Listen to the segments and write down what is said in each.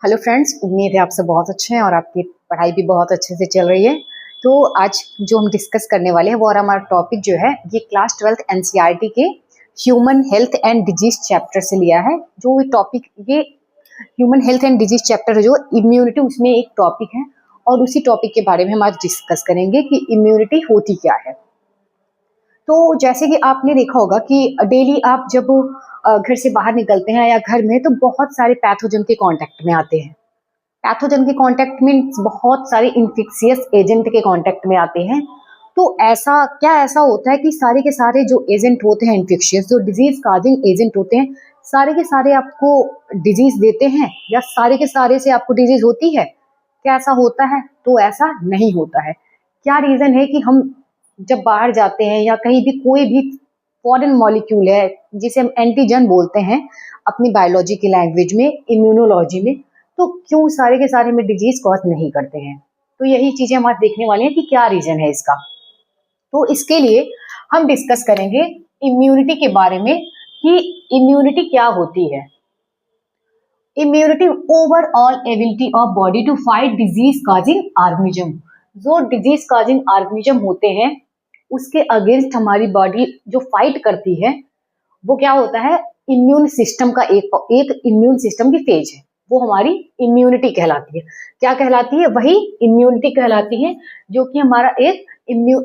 Hello friends, उम्मीद है आप सब बहुत अच्छे हैं और आपकी पढ़ाई भी बहुत अच्छे से चल रही है। तो आज जो हम डिस्कस करने वाले हैं वो और हमारा टॉपिक जो है ये क्लास 12th एनसीईआरटी के human health and disease chapter से लिया है। जो टॉपिक ये human health and disease chapter जो इम्यूनिटी उसमें एक टॉपिक है और उसी टॉपिक के बारे में हम आज डिस्कस करेंगे कि इम्यूनिटी होती क्या है। तो जैसे कि आपने देखा होगा कि डेली आप जब घर से बाहर निकलते हैं या घर में तो बहुत सारे पैथोजन के कांटेक्ट में आते हैं। पैथोजन के कांटेक्ट में बहुत सारे इन्फेक्शियस एजेंट के कांटेक्ट में आते हैं। तो ऐसा होता है कि सारे के सारे जो एजेंट होते हैं इन्फेक्शियस, जो डिजीज काजिंग एजेंट होते हैं, सारे के सारे आपको डिजीज देते हैं या सारे के सारे से आपको डिजीज होती है? क्या ऐसा होता है? तो ऐसा नहीं होता है। क्या रीजन है कि हम जब बाहर जाते हैं या कहीं भी कोई भी फॉरेन मॉलिक्यूल है जिसे हम एंटीजन बोलते हैं अपनी बायोलॉजी की लैंग्वेज में, इम्यूनोलॉजी में, तो क्यों सारे के सारे में डिजीज कॉज नहीं करते हैं? तो यही चीजें हम आज देखने वाले हैं कि क्या रीजन है इसका। तो इसके लिए हम डिस्कस करेंगे इम्यूनिटी के बारे में कि इम्यूनिटी क्या होती है। Immunity overall ability of body to fight disease causing organism. जो डिजीज कॉजिंग ऑर्गेनिज्म होते हैं उसके अगेंस्ट हमारी बॉडी जो फाइट करती है वो क्या होता है? इम्यून सिस्टम का एक इम्यून सिस्टम की फेज है, वो हमारी इम्यूनिटी कहलाती है। क्या कहलाती है? वही इम्यूनिटी कहलाती है, जो कि हमारा एक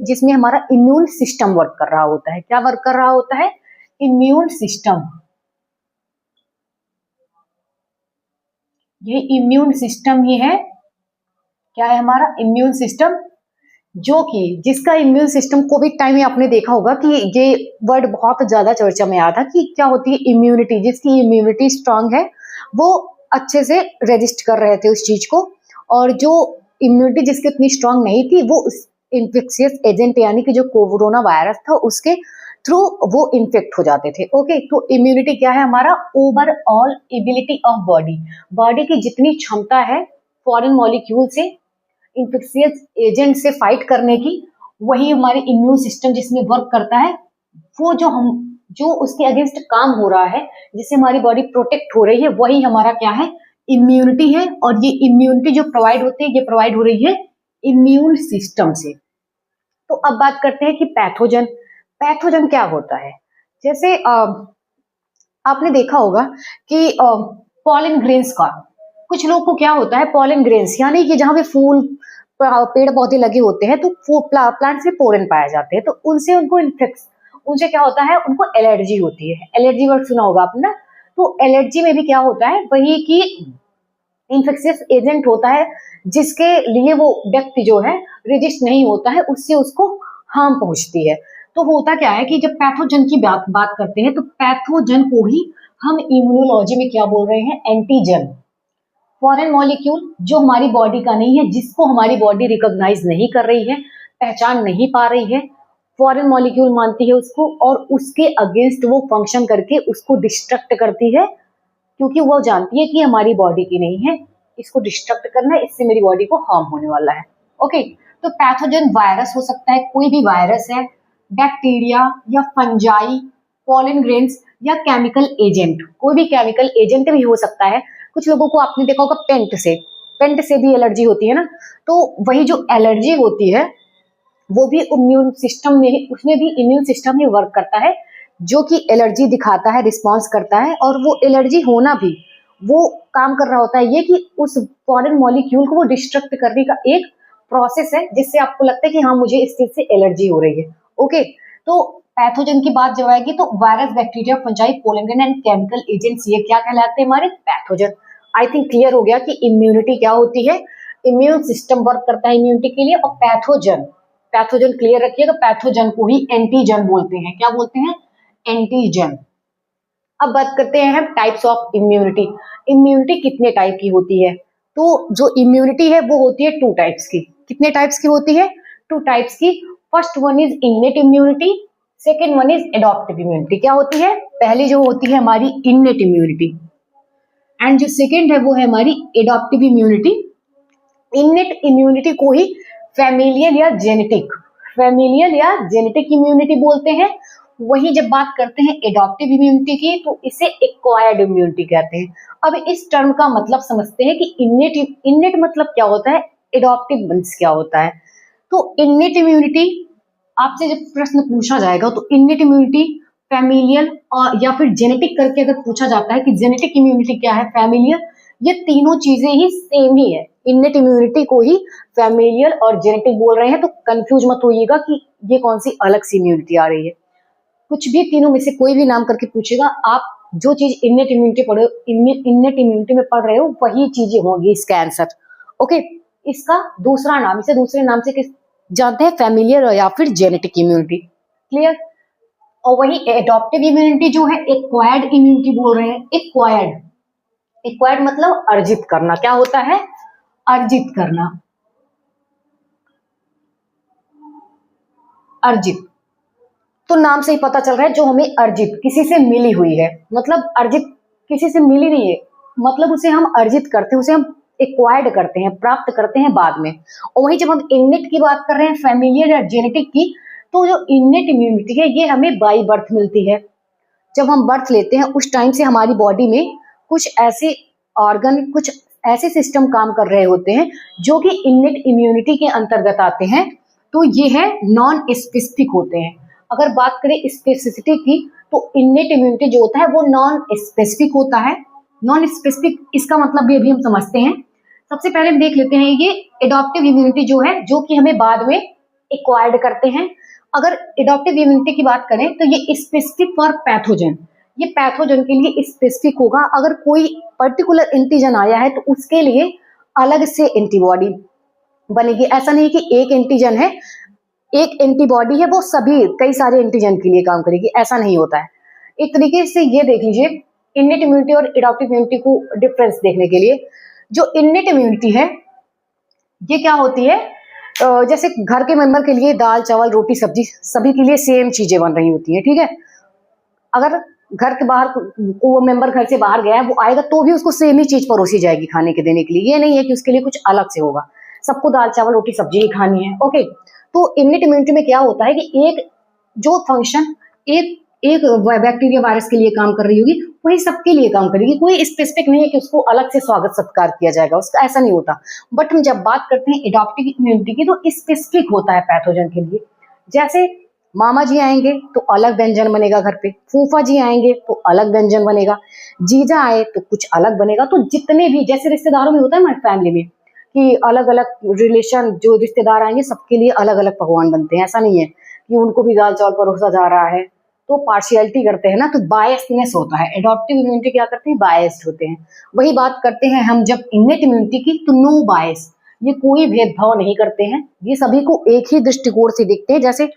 जिसमें हमारा इम्यून सिस्टम वर्क कर रहा होता है। क्या वर्क कर रहा होता है? Immune system. ये इम्यून सिस्टम ही है। क्या है हमारा इम्यून सिस्टम? जो कि जिसका इम्यून सिस्टम कोविड टाइम में आपने देखा होगा कि ये वर्ड बहुत ज्यादा चर्चा में आया था कि क्या होती है इम्यूनिटी। जिसकी इम्यूनिटी स्ट्रांग है वो अच्छे से रेजिस्ट कर रहे थे उस चीज को, और जो इम्यूनिटी जिसकी इतनी स्ट्रांग नहीं थी वो इन्फेक्शियस एजेंट यानी कि जो कोरोना वायरस था उसके थ्रू वो इन्फेक्ट हो जाते थे। ओके, तो इम्यूनिटी क्या है? हमारा ओवरऑल एबिलिटी ऑफ बॉडी की जितनी क्षमता है फॉरेन मॉलिक्यूल से, इन्फेक्शियस एजेंट से फाइट करने की, वही हमारे इम्यून सिस्टम जिसमें वर्क करता है। वो जो उसके अगेंस्ट काम हो रहा है, जिससे हमारी बॉडी प्रोटेक्ट हो रही है, वही हमारा क्या है? इम्यूनिटी है। और ये इम्यूनिटी जो प्रोवाइड होती है ये प्रोवाइड हो रही है इम्यून सिस्टम से। तो अब बात करते हैं कि पैथोजन क्या होता है। जैसे आपने देखा होगा कि पॉलन ग्रेन्स का, कुछ लोग को क्या होता है पॉलन ग्रेन्स यानी कि जहां पे फूल पेड़ पौधे लगे होते हैं तो प्लांट्स में पोलन पाए जाते हैं, तो उनसे क्या होता है? उनको एलर्जी होती है। एलर्जी वर्ड सुना होगा आपने ना। तो एलर्जी में भी क्या होता है? वही कि इन्फेक्शियस एजेंट होता है जिसके लिए वो व्यक्ति जो है रेजिस्ट नहीं होता है, उससे उसको हार्म पहुंचती है। तो होता क्या है कि जब पैथोजन की बात करते हैं तो पैथोजन को ही हम इम्यूनोलॉजी में क्या बोल रहे हैं? एंटीजन। फॉरेन मॉलिक्यूल जो हमारी बॉडी का नहीं है, जिसको हमारी बॉडी रिकॉग्नाइज नहीं कर रही है, पहचान नहीं पा रही है, फॉरेन मॉलिक्यूल मानती है उसको और उसके अगेंस्ट वो फंक्शन करके उसको डिस्ट्रक्ट करती है, क्योंकि वो जानती है कि हमारी बॉडी की नहीं है, इसको डिस्ट्रक्ट करना है, इससे मेरी बॉडी को हार्म होने वाला है। ओके, तो पैथोजन वायरस हो सकता है, कोई भी वायरस है, बैक्टीरिया या फंजाई, पॉलन ग्रेन्स या केमिकल एजेंट, कोई भी केमिकल एजेंट भी हो सकता है। कुछ लोगों को आपने देखा होगा पेंट से भी एलर्जी होती है ना। तो वही जो एलर्जी होती है वो भी इम्यून सिस्टम में, उसमें भी इम्यून सिस्टम ही वर्क करता है, जो कि एलर्जी दिखाता है, रिस्पॉन्स करता है। और वो एलर्जी होना भी वो काम कर रहा होता है ये कि उस फॉरेन मॉलिक्यूल को वो डिस्ट्रक्ट करने का एक प्रोसेस है, जिससे आपको लगता है कि हाँ मुझे इस चीज से एलर्जी हो रही है। ओके, तो पैथोजन की बात जब आएगी तो virus, bacteria, fungi, pollen and chemical agents ये क्या कहलाते हैं? हमारे पैथोजन। आई थिंक क्लियर हो गया कि इम्यूनिटी क्या होती है। इम्यून सिस्टम वर्क करता है इम्यूनिटी के लिए। और पैथोजन क्लियर रखिएगा, पैथोजन को ही एंटीजन बोलते हैं। क्या बोलते हैं? एंटीजन। अब बात करते हैं हम टाइप्स ऑफ इम्यूनिटी। इम्यूनिटी कितने टाइप की होती है? तो जो इम्यूनिटी है वो होती है 2 टाइप्स की। कितने टाइप्स की होती है? 2 टाइप्स की। First one is innate immunity, second one is adaptive immunity. क्या होती है? पहली जो होती है हमारी इनेट इम्यूनिटी, एंड जो सेकेंड है वो है हमारी एडॉप्टिव इम्यूनिटी। इनेट इम्यूनिटी को ही फैमिलियल या जेनेटिक इम्यूनिटी बोलते हैं। वही जब बात करते हैं एडॉप्टिव इम्यूनिटी की तो इसे एक्वायर्ड इम्यूनिटी कहते हैं। अब इस टर्म का मतलब समझते हैं कि इन्नेट मतलब क्या होता है, एडॉप्टिव मीन्स क्या होता है। तो इन्नेट इम्यूनिटी आपसे जब प्रश्न पूछा जाएगा तो इन्नेट इम्यूनिटी, फैमिलियल और या फिर जेनेटिक करके अगर पूछा जाता है कि जेनेटिक इम्यूनिटी क्या है, फैमिलियल, ये तीनों चीजें ही सेम ही है। इन्नेट इम्यूनिटी को ही फैमिलियल और जेनेटिक बोल रहे हैं, तो कंफ्यूज मत होइएगा कि ये कौन सी अलग सी इम्यूनिटी आ रही है। कुछ भी तीनों में से कोई भी नाम करके पूछेगा, आप जो चीज इन्नेट इम्यूनिटी पढ़े, इन्नेट इम्यूनिटी में पढ़ रहे हो वही चीजें होंगी इसका आंसर। ओके, इसका दूसरा नाम, इसे दूसरे नाम से किस जानते हैं, फैमिलियर या फिर जेनेटिक इम्यूनिटी। क्लियर। और वही एडॉप्टिव इम्यूनिटी जो है एक्वायर्ड इम्यूनिटी बोल रहे हैं। एक्वायर्ड, एक्वायर्ड मतलब अर्जित करना। क्या होता है, अर्जित करना, अर्जित। तो नाम से ही पता चल रहा है जो हमें अर्जित, किसी से मिली हुई है, मतलब अर्जित किसी से मिली नहीं है, मतलब उसे हम अर्जित करते हैं, उसे हम एक्वायर्ड करते हैं, प्राप्त करते हैं बाद में। और वहीं जब हम इन्नेट की बात कर रहे हैं, फैमिलियर या जेनेटिक की, तो जो इन्नेट इम्यूनिटी है ये हमें बाई बर्थ मिलती है। जब हम बर्थ लेते हैं उस टाइम से हमारी बॉडी में कुछ ऐसे ऑर्गन, कुछ ऐसे सिस्टम काम कर रहे होते हैं जो कि इन्नेट इम्यूनिटी के अंतर्गत आते हैं। तो ये है नॉन स्पेसिफिक होते हैं। अगर बात करें स्पेसिफिसिटी की तो इन्नेट इम्यूनिटी जो होता है वो नॉन स्पेसिफिक होता है। नॉन स्पेसिफिक इसका मतलब भी अभी हम समझते हैं। सबसे पहले हम देख लेते हैं ये एडॉप्टिव इम्यूनिटी जो है, जो कि हमें बाद में एक्वायर्ड करते हैं। अगर एडॉप्टिव इम्यूनिटी की बात करें तो ये स्पेसिफिक फॉर पैथोजन, ये पैथोजन के लिए स्पेसिफिक होगा। अगर कोई पर्टिकुलर एंटीजन आया है तो उसके लिए अलग से एंटीबॉडी बनेगी। ऐसा नहीं कि एक एंटीजन है, एक एंटीबॉडी है, वो सभी कई सारे एंटीजन के लिए काम करेगी, ऐसा नहीं होता है। एक तरीके से ये देख लीजिए, इन्नेट इम्यूनिटी और एडॉप्टिव इम्यूनिटी को डिफरेंस देखने के लिए, जो इन्नेट इम्यूनिटी है ये क्या होती है, जैसे घर के मेंबर के लिए दाल चावल रोटी सब्जी सभी के लिए सेम चीजें बन रही होती है, ठीक है। अगर घर के बाहर वो मेंबर घर से बाहर गया है, वो आएगा तो भी उसको सेम ही चीज परोसी जाएगी खाने के देने के लिए। ये नहीं है कि उसके लिए कुछ अलग से होगा, सबको दाल चावल रोटी सब्जी ही खानी है। ओके, तो इन्नेट इम्यूनिटी में क्या होता है कि एक जो फंक्शन एक एक बैक्टीरिया वायरस के लिए काम कर रही होगी वही सबके लिए काम करेगी। कोई स्पेसिफिक नहीं है कि उसको अलग से स्वागत सत्कार किया जाएगा, उसका ऐसा नहीं होता। बट हम जब बात करते हैं एडॉप्टिव इम्यूनिटी की तो स्पेसिफिक होता है पैथोजन के लिए। जैसे मामा जी आएंगे तो अलग व्यंजन बनेगा घर पे, फूफा जी आएंगे तो अलग व्यंजन बनेगा, जीजा आए तो कुछ अलग बनेगा। तो जितने भी जैसे रिश्तेदारों में होता है हमारी फैमिली में कि अलग अलग रिलेशन जो रिश्तेदार आएंगे सबके लिए अलग अलग पकवान बनते हैं, ऐसा नहीं है कि उनको भी दाल चावल परोसा जा रहा है। तो पार्शियलिटी करते हैं ना, तो बायसनेस होता है। एडॉप्टिव इम्यूनिटी क्या करते हैं, बायस्ड होते हैं। वही बात करते हैं हम जब इन्नेट इम्यूनिटी की, तो नो बायस, ये कोई भेदभाव नहीं करते हैं, ये सभी को एक ही दृष्टिकोण से देखते हैं। जैसे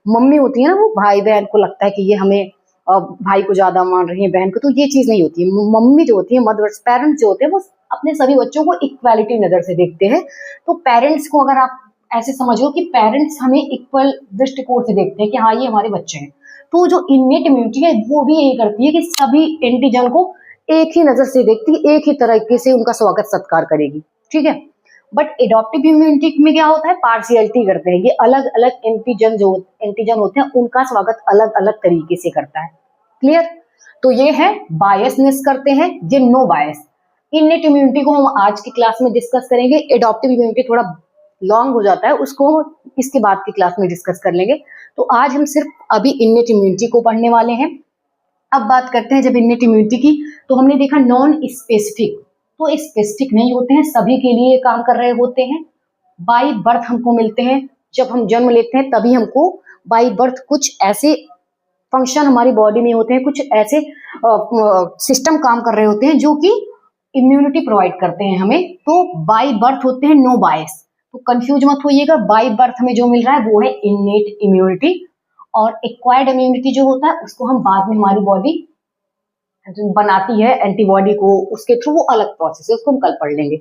मम्मी होती है ना, वो भाई बहन को लगता है कि ये हमें भाई को ज्यादा मान रही है बहन को, तो ये चीज नहीं होती है। मम्मी जो होती है, मदर्स, पेरेंट्स जो होते हैं, वो अपने सभी बच्चों को इक्वालिटी नजर से देखते हैं। तो पेरेंट्स को अगर आप ऐसे समझो कि पेरेंट्स हमें इक्वल दृष्टिकोण से देखते हैं कि हाँ ये हमारे बच्चे हैं। तो जो इन्नेट इम्यूनिटी है वो भी यही करती है कि सभी एंटीजन को एक ही नजर से देखती है, एक ही तरीके से उनका स्वागत सत्कार करेगी, ठीक है। बट एडॉप्टिव इम्यूनिटी में क्या होता है, पार्शियलिटी करते हैं। ये अलग अलग एंटीजन होते हैं उनका स्वागत अलग अलग तरीके से करता है। क्लियर। तो ये है बायसनेस करते हैं, ये नो बायस। इन्नेट इम्यूनिटी को हम आज की क्लास में डिस्कस करेंगे। एडॉप्टिव इम्यूनिटी थोड़ा लॉन्ग हो जाता है, उसको इसके बाद की क्लास में डिस्कस कर लेंगे। तो आज हम सिर्फ अभी इन्नेट इम्यूनिटी को पढ़ने वाले हैं। अब बात करते हैं जब इन्नेट इम्यूनिटी की, तो हमने देखा नॉन स्पेसिफिक, तो स्पेसिफिक नहीं होते हैं, सभी के लिए काम कर रहे होते हैं। बाई बर्थ हमको मिलते हैं, जब हम जन्म लेते हैं तभी हमको बाई बर्थ कुछ ऐसे फंक्शन हमारी बॉडी में होते हैं, कुछ ऐसे सिस्टम काम कर रहे होते हैं जो कि इम्यूनिटी प्रोवाइड करते हैं हमें। तो बाई बर्थ होते हैं नो बायस। तो कंफ्यूज मत होइएगा, बाई बर्थ हमें जो मिल रहा है वो है इन्नेट इम्यूनिटी, और एक्वायर्ड इम्यूनिटी जो होता है उसको हम बाद में हमारी बॉडी बनाती है एंटीबॉडी को, उसके थ्रू वो अलग प्रोसेस है, उसको हम कल पढ़ लेंगे।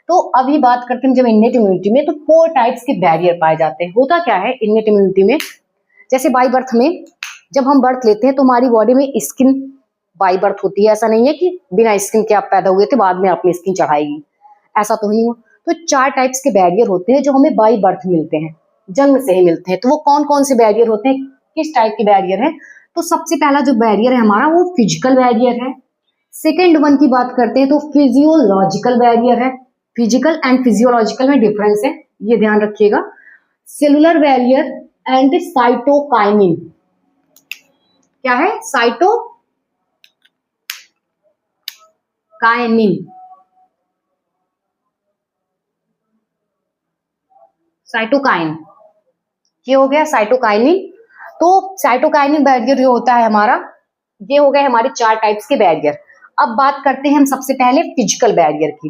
तो अभी बात करते हैं जब इन्नेट इम्यूनिटी में, तो 4 टाइप्स के बैरियर पाए जाते हैं। होता क्या है इन्नेट इम्यूनिटी में, जैसे बाई बर्थ में जब हम बर्थ लेते हैं तो हमारी बॉडी में स्किन बाई बर्थ होती है। ऐसा नहीं है कि बिना स्किन के आप पैदा हुए थे बाद में आपने स्किन चढ़ाएगी, ऐसा तो नहीं हुआ। तो 4 टाइप्स के बैरियर होते हैं जो हमें बाई बर्थ मिलते हैं, जन्म से ही मिलते हैं। तो वो कौन कौन से बैरियर होते हैं, किस टाइप के बैरियर हैं, तो सबसे पहला जो बैरियर है हमारा वो फिजिकल बैरियर है। सेकेंड वन की बात करते हैं तो फिजियोलॉजिकल बैरियर है। फिजिकल एंड फिजियोलॉजिकल में डिफरेंस है, ये ध्यान रखिएगा। Cellular barrier and cytokinin. क्या है? साइटोकाइनिन। साइटोकाइन, ये हो गया साइटोकाइनिन। तो साइटोकाइनिन बैरियर जो होता है हमारा, ये हो गए हमारे 4 टाइप्स के बैरियर। अब बात करते हैं हम सबसे पहले फिजिकल बैरियर की।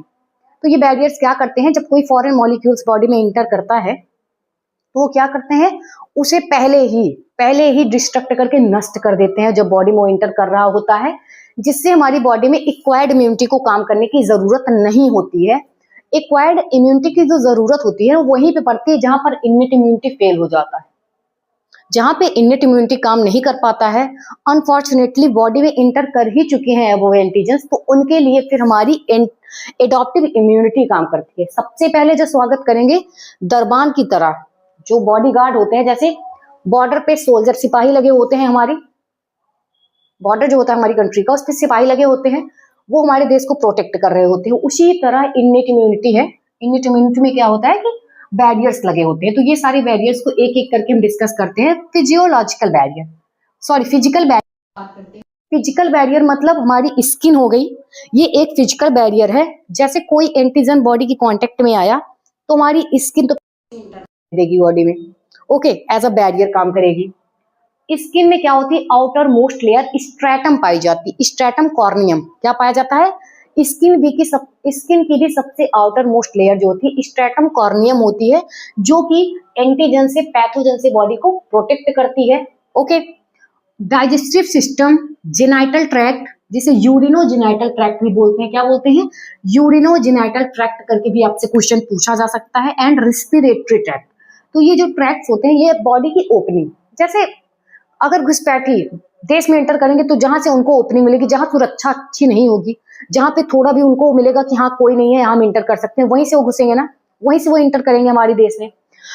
तो ये बैरियर्स क्या करते हैं, जब कोई फॉरेन मॉलिक्यूल्स बॉडी में इंटर करता है तो वो क्या करते हैं, उसे पहले ही डिस्ट्रक्ट करके नष्ट कर देते हैं जब बॉडी में इंटर कर रहा होता है, जिससे हमारी बॉडी में एक्वायर्ड इम्यूनिटी को काम करने की जरूरत नहीं होती है। एक्वायर्ड इम्यूनिटी की जो जरूरत होती है वो वहीं पे पड़ती है जहां पर इन्नेट इम्यूनिटी फेल हो जाता है। जहां पे इन्नेट इम्यूनिटी काम नहीं कर पाता है, अनफॉर्चुनेटली बॉडी में इंटर कर ही चुके हैं वो एंटीजेंस, तो उनके लिए फिर हमारी एडॉप्टिव इम्यूनिटी काम करती है। सबसे पहले जो स्वागत करेंगे दरबान की तरह, जो बॉडी गार्ड होते हैं, जैसे बॉर्डर पे सोल्जर सिपाही लगे होते हैं, हमारी बॉर्डर जो होता है हमारी कंट्री का, उस पर सिपाही लगे होते हैं, वो हमारे देश को प्रोटेक्ट कर रहे होते हैं। उसी तरह इन्नेट इम्यूनिटी है। इन्नेट इम्यूनिटी में क्या होता है कि बैरियर्स लगे होते हैं। तो ये सारे बैरियर्स को एक एक करके हम डिस्कस करते हैं। फिजिकल बैरियर, फिजिकल बैरियर मतलब हमारी स्किन हो गई, ये एक फिजिकल बैरियर है। जैसे कोई एंटीजन बॉडी की कांटेक्ट में आया तो हमारी स्किन तो देगी बॉडी में, ओके, एज अ बैरियर काम करेगी। स्किन में क्या होती है, आउटर मोस्ट लेयर स्ट्रेटम पाई जाती है, स्ट्रेटम कॉर्नियम। क्या पाया जाता है, स्किन की भी सबसे आउटर मोस्ट लेयर जो होती है स्ट्रेटम कॉर्नियम होती है, जो कि एंटीजन से, पैथोजन से बॉडी को प्रोटेक्ट करती है। Okay, digestive system, genital tract, जिसे यूरिनोजेनाइटल ट्रैक्ट भी बोलते हैं। क्या बोलते हैं, यूरिनोजेनाइटल ट्रैक्ट करके भी आपसे क्वेश्चन पूछा जा सकता है। एंड रेस्पिरेटरी ट्रैक्ट, तो ये जो ट्रैक्ट होते हैं ये बॉडी की ओपनिंग, जैसे अगर घुसपैठी देश में एंटर करेंगे तो जहां से उनको ओपनिंग मिलेगी, जहां सुरक्षा अच्छी नहीं होगी, जहां पे थोड़ा भी उनको मिलेगा कि हाँ कोई नहीं है यहाँ हम इंटर कर सकते हैं, वहीं से वो घुसेंगे ना, वहीं से वो इंटर करेंगे हमारे देश में।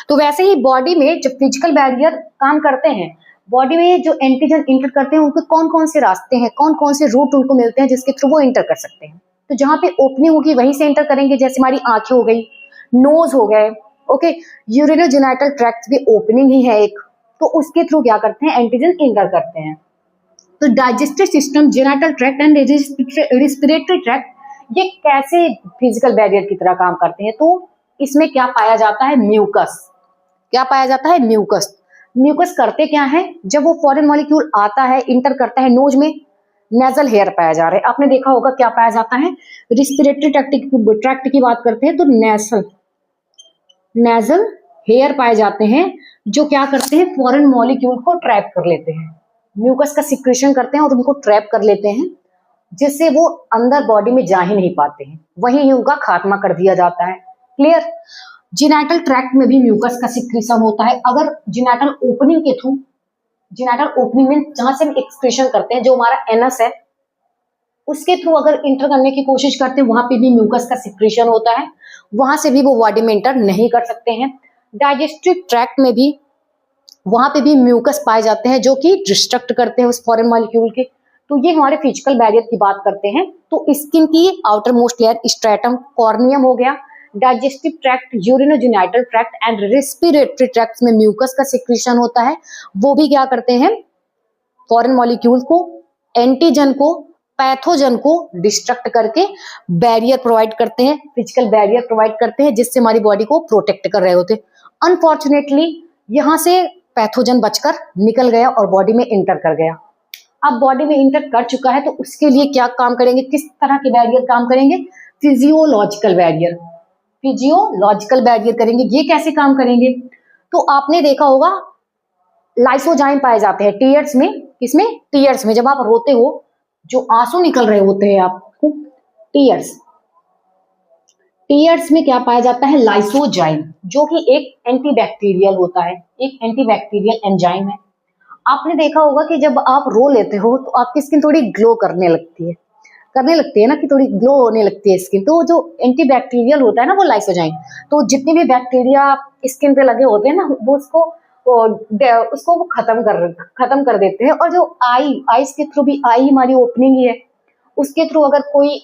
तो वैसे ही बॉडी में जब फिजिकल बैरियर काम करते हैं, बॉडी में जो एंटीजन इंटर करते हैं उनके कौन कौन से रास्ते हैं, कौन कौन से रूट उनको मिलते हैं जिसके थ्रू वो इंटर कर सकते हैं। तो जहां पे ओपनिंग होगी वहीं से इंटर करेंगे, जैसे हमारी आंखें हो गई, नोज हो गए, ओके, यूरिनोजेनाइटल ट्रैक्ट भी ओपनिंग ही है एक, तो उसके थ्रू क्या करते हैं, एंटीजन इंटर करते हैं। तो digestive system, genital tract and respiratory tract, ये कैसे फिजिकल बैरियर की तरह काम करते हैं, तो इसमें क्या पाया जाता है, म्यूकस। क्या पाया जाता है, म्यूकस। म्यूकस करते क्या है, जब वो फॉरेन मॉलिक्यूल आता है, इंटर करता है नोज में, नेजल हेयर पाया जा रहा है। आपने देखा होगा क्या पाया जाता है, रिस्पिरेटरी ट्रैक्ट की बात करते हैं तो नेजल हेयर पाए जाते हैं, जो क्या करते हैं, फॉरेन मॉलिक्यूल को ट्रैप कर लेते हैं, म्यूकस का सिक्रेशन करते हैं और उनको ट्रैप कर लेते हैं, जिससे वो अंदर बॉडी में जा ही नहीं पाते हैं, वहीं ही उनका खात्मा कर दिया जाता है। क्लियर। जेनाइटल ट्रैक्ट में भी म्यूकस का सिक्रेशन होता है। अगर जेनाइटल ओपनिंग के थ्रू, जेनाइटल ओपनिंग में जहां से हम एक्सक्रीशन करते हैं, जो हमारा एनस है, उसके थ्रू अगर इंटर करने की कोशिश करते हैं, वहां पे भी म्यूकस का सिक्रेशन होता है, वहां से भी वो बॉडी में इंटर नहीं कर सकते हैं। डाइजेस्टिव ट्रैक्ट में भी, वहां पे भी म्यूकस पाए जाते हैं जो कि डिस्ट्रक्ट करते हैं उस फॉरेन मॉलिक्यूल के। तो ये हमारे फिजिकल बैरियर की बात करते हैं। तो स्किन की outer most layer stratum corneum हो गया, digestive tract, urinogenital tract and respiratory tract में म्यूकस का सिक्रेशन होता है। वो भी क्या करते हैं, फॉरेन मॉलिक्यूल को, एंटीजन को, पैथोजन को डिस्ट्रक्ट करके बैरियर प्रोवाइड करते हैं, फिजिकल बैरियर प्रोवाइड करते हैं, जिससे हमारी बॉडी को प्रोटेक्ट कर रहे होते हैं। अनफॉर्चुनेटली यहां से पैथोजन बचकर निकल गया और बॉडी में इंटर कर गया। अब बॉडी में इंटर कर चुका है तो उसके लिए क्या काम करेंगे, किस तरह के बैरियर काम करेंगे, फिजियोलॉजिकल बैरियर। फिजियोलॉजिकल बैरियर करेंगे। ये कैसे काम करेंगे, तो आपने देखा होगा लाइसोजाइम पाए जाते हैं टीयर्स में। किसमें, टीयर्स में। जब आप रोते हो, जो आंसू निकल रहे होते हैं आपको, टीयर्स में क्या पाया जाता है, लाइसोजाइम, जो कि एक एंटीबैक्टीरियल होता है, एक एंटीबैक्टीरियल एंजाइम है। आपने देखा होगा कि जब आप रो लेते हो तो आपकी स्किन थोड़ी ग्लो करने लगती है ना, कि थोड़ी ग्लो होने लगती है स्किन। तो जो एंटीबैक्टीरियल होता है ना, वो लाइसोजाइम, तो जितने भी बैक्टीरिया स्किन पे लगे होते हैं ना, वो उसको उसको वो खत्म कर देते हैं। और जो आईज के थ्रू भी, आई हमारी ओपनिंग ही है, उसके थ्रू अगर कोई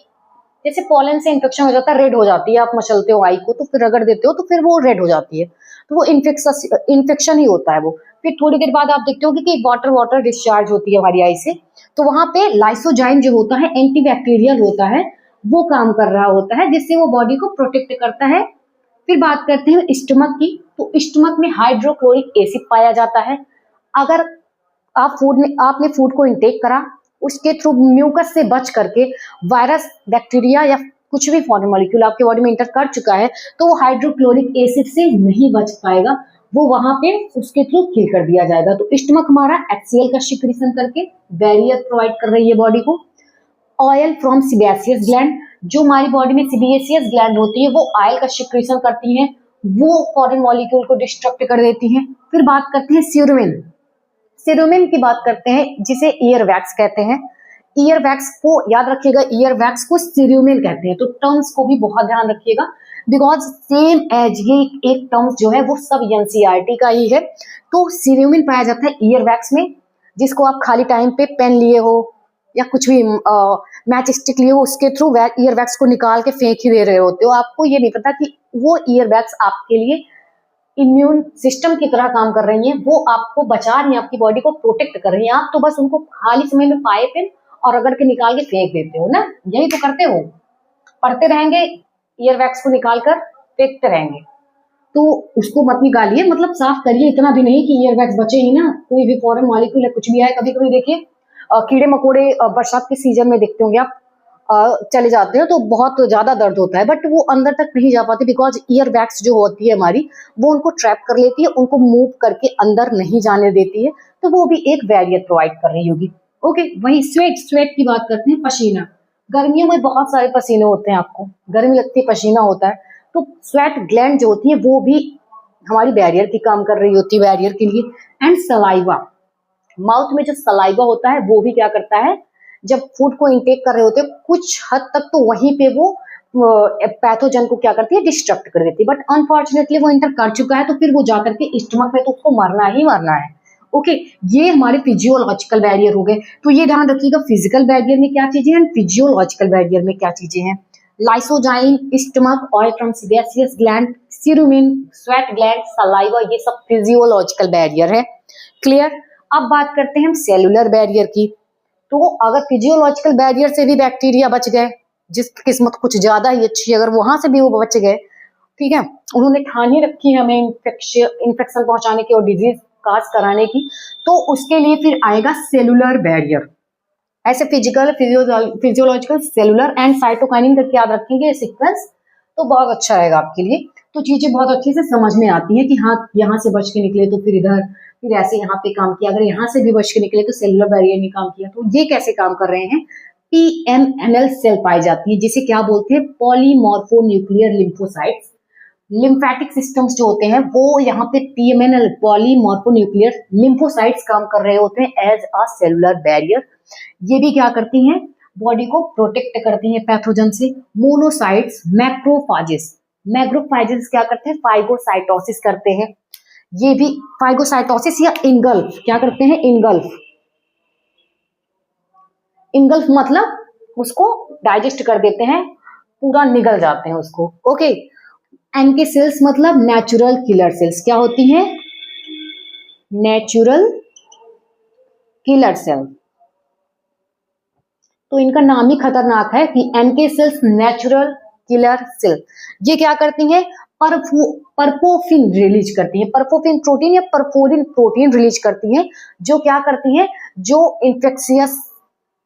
जैसे पॉलन से इन्फेक्शन हो जाता है, रेड हो जाती है, आप मचलते हो आई को तो फिर रगड़ देते हो तो फिर वो रेड हो जाती है, तो वो इन्फेक्शन ही होता है वो। फिर थोड़ी देर बाद आप देखते हो कि वाटर वाटर डिस्चार्ज होती है हमारी आई से, तो वहां पे लाइसोजाइम जो होता है, एंटीबैक्टीरियल होता है, वो काम कर रहा होता है, जिससे वो बॉडी को प्रोटेक्ट करता है। फिर बात करते हैं स्टमक की, तो स्टमक में हाइड्रोक्लोरिक एसिड पाया जाता है। अगर आपने फूड को इंटेक करा, उसके थ्रू म्यूकस से बच करके वायरस, बैक्टीरिया या कुछ भी फॉरेन मॉलिक्यूल आपके बॉडी में इंटर कर चुका है, तो वो हाइड्रोक्लोरिक एसिड से नहीं बच पाएगा, वो वहां पे उसके थ्रू किल कर दिया जाएगा। तो स्टमक हमारा HCl का सिक्रीशन करके बैरियर प्रोवाइड कर रही है बॉडी को। ऑयल फ्रॉम सिबेसियस ग्लैंड, जो हमारी बॉडी में सिबेसियस ग्लैंड होती है वो ऑयल का सिक्रीशन करती हैं, वो फॉरेन मॉलिक्यूल को डिस्ट्रक्ट कर देती हैं। फिर बात करते हैं सीरुमिन। सीरुमिन की बात करते हैं, जिसे ईयर वैक्स कहते हैं। ईयर वैक्स को याद रखिएगा, ईयर वैक्स को सीरुमिन कहते हैं, तो टर्म्स को भी बहुत ध्यान रखिएगा, बिकॉज सेम एज ये एक टर्म्स जो है वो सब एनसीईआरटी का ही है। तो सीरुमिन पाया जाता है ईयर वैक्स में, जिसको आप खाली टाइम पे पेन लिए हो या कुछ भी मैच स्टिक लिए हो, उसके थ्रू ईयर वैक्स को निकाल के फेंक ही दे रहे होते हो। आपको ये नहीं पता कि वो ईयर वैक्स आपके लिए इम्यून सिस्टम की तरह काम कर रही हैं, वो आपको बचा रही हैं, आपकी बॉडी को प्रोटेक्ट कर रही हैं। आप तो बस उनको खाली समय में पाए पेन और रगड़ के निकाल के फेंक देते हो ना, यही तो करते हो, पढ़ते रहेंगे ईयर वैक्स को निकाल कर फेंकते रहेंगे। तो उसको मत निकालिए, मतलब साफ करिए, इतना भी नहीं कि ईयर वैक्स बचे ही ना, कोई भी फॉरेन मॉलिक्यूल है कुछ भी आए। कभी कभी देखिए कीड़े मकोड़े बरसात के सीजन में देखते होंगे आप, चले जाते हो तो बहुत ज्यादा दर्द होता है, बट वो अंदर तक नहीं जा पाते, बिकॉज ईयर वैक्स जो होती है हमारी, वो उनको ट्रैप कर लेती है, उनको मूव करके अंदर नहीं जाने देती है, तो वो भी एक बैरियर प्रोवाइड कर रही होगी। ओके, वही स्वेट की बात करते हैं, पसीना। गर्मियों में बहुत सारे पसीने होते हैं, आपको गर्मी लगती है, पसीना होता है, तो स्वेट ग्लैंड जो होती है वो भी हमारी बैरियर की काम कर रही होती है, बैरियर के लिए। एंड सलाइवा, माउथ में जो सलाइवा होता है वो भी क्या करता है, जब फूड को इंटेक कर रहे होते हैं कुछ हद तक तो वहीं पे वो पैथोजन को क्या करती है, डिस्ट्रक्ट कर देती है, बट अनफॉर्चुनेटली वो इंटर कर चुका है, तो फिर वो जाकर के स्टमक में तो उसको मरना ही मरना है। ओके, ये हमारे फिजियोलॉजिकल बैरियर हो गए। तो ये ध्यान रखिएगा, फिजिकल बैरियर में क्या चीजें हैं, फिजियोलॉजिकल बैरियर में क्या चीजें हैं। Lysozyme, stomach, oil from sebaceous gland, cerumen, sweat gland, saliva, ये सब फिजियोलॉजिकल बैरियर है। क्लियर। अब बात करते हैं हम सेलुलर बैरियर की। तो अगर फिजियोलॉजिकल बैरियर से भी बैक्टीरिया बच गए, जिसकी किस्मत कुछ ज्यादा ही अच्छी है, अगर वहां से भी वो बच गए, ठीक है, उन्होंने ठान ही रखी है हमें इन्फेक्शन पहुंचाने की और डिजीज काज कराने की, तो उसके लिए फिर आएगा सेलुलर बैरियर। ऐसे physical, physiological, cellular and cytokinin करके याद रखेंगे सीक्वेंस, तो बहुत अच्छा रहेगा आपके लिए। तो चीजें बहुत अच्छे से समझ में आती है कि हाँ, यहाँ से बच के निकले तो फिर इधर, फिर ऐसे यहाँ पे काम किया, अगर यहाँ से भी बच के निकले तो सेलुलर बैरियर ने काम किया। तो ये कैसे काम कर रहे हैं, PMNL सेल पाई जाती है, जिसे क्या बोलते हैं, पॉलीमॉर्फोन्यूक्लियर लिम्फोसाइट्स। लिम्फेटिक सिस्टम्स जो होते हैं वो यहाँ पे PMNL, पॉलीमॉर्फोन्यूक्लियर लिम्फोसाइट्स काम कर रहे होते हैं एज अ सेलुलर बैरियर। ये भी क्या करती हैं, बॉडी को प्रोटेक्ट करती हैं पैथोजन से। मोनोसाइट्स, मैक्रोफाजेस, मैक्रोफाजेस क्या करते हैं, फाइगोसाइटोसिस करते हैं। ये भी फाइगोसाइटोसिस या इनगल्फ क्या करते हैं, इनगल्फ मतलब उसको डाइजेस्ट कर देते हैं, पूरा निगल जाते हैं उसको। ओके, एनके सेल्स मतलब नेचुरल किलर सेल्स, क्या होती हैं, नेचुरल किलर सेल। तो इनका नाम ही खतरनाक है कि NK cells natural killer cell. ये क्या करती हैं, परपोफिन रिलीज करती हैं, परपोफिन प्रोटीन या परफोरिन प्रोटीन रिलीज करती हैं, जो क्या करती हैं, जो इन्फेक्शियस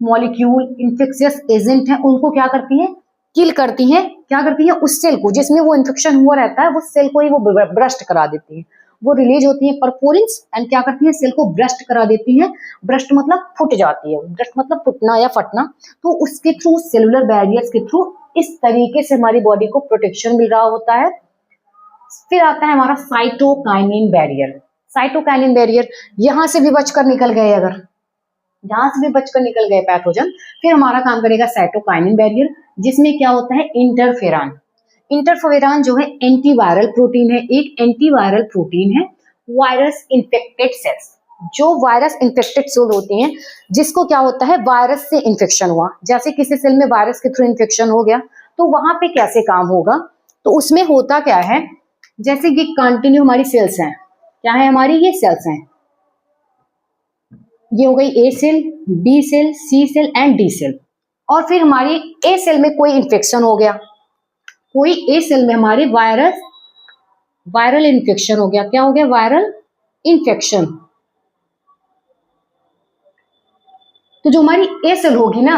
मॉलिक्यूल, इन्फेक्शियस एजेंट है, उनको क्या करती हैं, किल करती हैं। क्या करती हैं, उस सेल को जिसमें वो इन्फेक्शन हुआ रहता है, वो सेल को ही वो ब्रस्ट करा देती है, वो रिलीज होती है परफोरिन्स, एंड क्या करती है, सेल को ब्रस्ट करा देती है। ब्रस्ट मतलब फुट जाती है, ब्रस्ट मतलब फुटना या फटना। तो उसके थ्रू, सेलुलर बैरियर्स के थ्रू इस तरीके से हमारी बॉडी को प्रोटेक्शन मिल रहा होता है। फिर आता है हमारा साइटोकाइनिन बैरियर। साइटोकाइनिन बैरियर, यहां से भी बचकर निकल गए, अगर यहां से भी बचकर निकल गए पैथोजन, फिर हमारा काम करेगा साइटोकाइनिन बैरियर, जिसमें क्या होता है, इंटरफेरॉन। इंटरफेरॉन जो है एंटीवायरल प्रोटीन है, एक एंटीवायरल प्रोटीन है, वायरस इन्फेक्टेड सेल्स। जो वायरस इन्फेक्टेड सेल होते हैं, जिसको क्या होता है, वायरस से इन्फेक्शन हुआ, जैसे किसी सेल में वायरस के थ्रू इन्फेक्शन हो गया, तो वहां पे कैसे काम होगा, तो उसमें होता क्या है, जैसे ये कंटिन्यू हमारी सेल्स हैं, क्या है हमारी, ये सेल्स हैं, ये हो गई A cell, B cell, C cell and D cell. और फिर हमारी ए सेल में कोई इन्फेक्शन हो गया, कोई ए सेल में हमारे वायरल इन्फेक्शन हो गया, क्या हो गया, वायरल इन्फेक्शन। तो जो हमारी ए सेल होगी ना,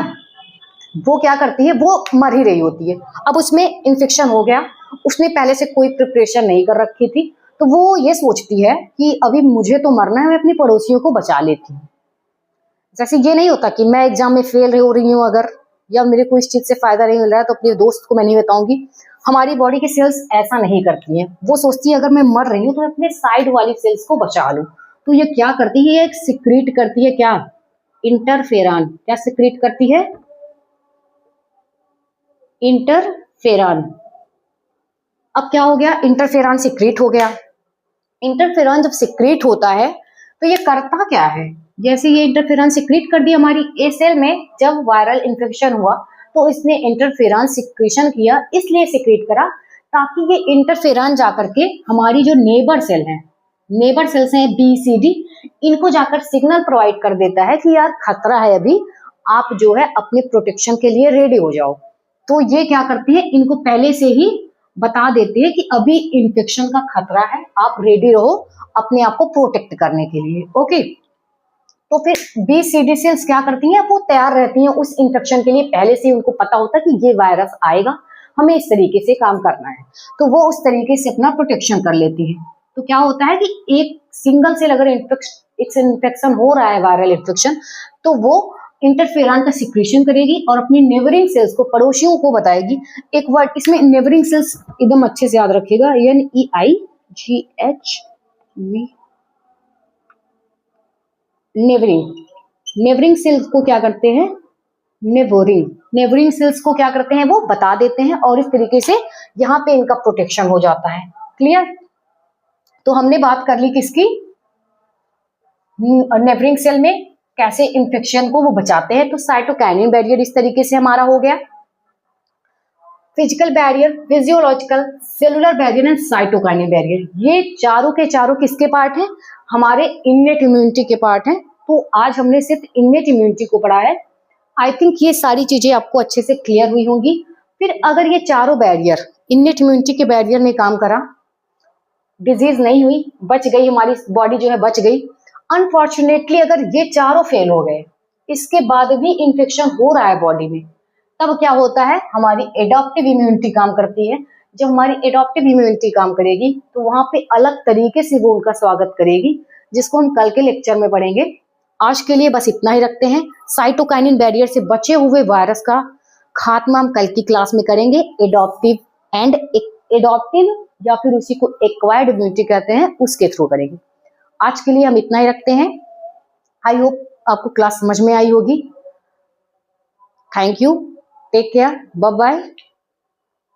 वो क्या करती है, वो मर ही रही होती है। अब उसमें इन्फेक्शन हो गया, उसने पहले से कोई प्रिपरेशन नहीं कर रखी थी, तो वो ये सोचती है कि अभी मुझे तो मरना है, मैं अपनी पड़ोसियों को बचा लेती हूँ। जैसे ये नहीं होता कि मैं एग्जाम में फेल हो रही हूँ अगर, या मेरे को इस चीज से फायदा नहीं मिल रहा है, तो अपने दोस्त को मैं नहीं बताऊंगी। हमारी बॉडी की सेल्स ऐसा नहीं करती हैं, वो सोचती है अगर मैं मर रही हूँ तो मैं अपने साइड वाली सेल्स को बचा लूं। तो ये क्या करती है, ये एक सिक्रीट करती है, क्या, इंटरफेरॉन। क्या सिक्रीट करती है, इंटरफेरॉन। अब क्या हो गया, इंटरफेरॉन सिक्रीट हो गया। इंटरफेरॉन जब सिक्रीट होता है तो ये करता क्या है, जैसे ये इंटरफेरॉन सिक्रीट कर दिया हमारी ए सेल में, जब वायरल इन्फेक्शन हुआ तो इसने इंटरफेरॉन सिक्रीशन किया, इसलिए सिक्रीट करा ताकि ये इंटरफेरॉन जाकर के हमारी जो नेबर सेल है, नेबर सेल्स हैं बी सी डी, इनको जाकर सिग्नल प्रोवाइड कर देता है कि यार खतरा है, अभी आप जो है अपने प्रोटेक्शन के लिए रेडी हो जाओ। तो ये क्या करती है, इनको पहले से ही बता देती है कि अभी इन्फेक्शन का खतरा है, आप रेडी रहो अपने आप को प्रोटेक्ट करने के लिए। ओके, तो फिर बी सी डी सेल्स क्या करती हैं, वो तैयार रहती हैं उस इन्फेक्शन के लिए, पहले से उनको पता होता है कि ये वायरस आएगा, हमें इस तरीके से काम करना है, तो वो उस तरीके से अपना प्रोटेक्शन कर लेती है। तो क्या होता है कि एक सिंगल सेल अगर इन्फेक्शन हो रहा है, वायरल इन्फेक्शन, तो वो इंटरफेरॉन का सिक्रीशन करेगी और अपनी नेबरिंग सेल्स को, पड़ोसियों को बताएगी। एक वर्ड इसमें नेबरिंग सेल्स एकदम अच्छे से याद रखिएगा, NEIGHV, नेबरिंग। नेबरिंग सेल्स को क्या करते हैं, नेबरिंग सेल्स को क्या करते हैं, वो बता देते हैं, और इस तरीके से यहाँ पे इनका प्रोटेक्शन हो जाता है। क्लियर। तो हमने बात कर ली किसकी, नेबरिंग सेल में कैसे इन्फेक्शन को वो बचाते हैं। तो साइटोकाइनिन बैरियर इस तरीके से हमारा हो गया, physical barrier, physiological, cellular barrier and cytokinin barrier. ये चारों के चारों किसके पार्ट हैं, हमारे इननेट इम्यूनिटी के पार्ट हैं। तो आज हमने सिर्फ इननेट इम्यूनिटी को पढ़ा है। आई थिंक ये सारी चीजें आपको अच्छे से क्लियर हुई होंगी। फिर अगर ये चारों बैरियर, इननेट इम्यूनिटी के बैरियर ने काम करा, डिजीज नहीं हुई, बच गई, हमारी बॉडी जो है बच गई। अनफॉर्चुनेटली अगर ये चारों फेल हो गए, इसके बाद भी इंफेक्शन हो रहा है बॉडी में, तब क्या होता है, हमारी एडॉप्टिव इम्यूनिटी काम करती है। जब हमारी एडॉप्टिव इम्यूनिटी काम करेगी तो वहां पे अलग तरीके से वो उनका स्वागत करेगी, जिसको हम कल के लेक्चर में पढ़ेंगे। आज के लिए बस इतना ही रखते हैं। साइटोकाइनिन बैरियर से बचे हुए वायरस का खात्मा हम कल की क्लास में करेंगे। एडॉप्टिव या फिर उसी को एक्वायर्ड इम्यूनिटी कहते हैं, उसके थ्रू करेंगे। आज के लिए हम इतना ही रखते हैं। आई होप आपको क्लास समझ में आई होगी। Thank you, take care, bye bye.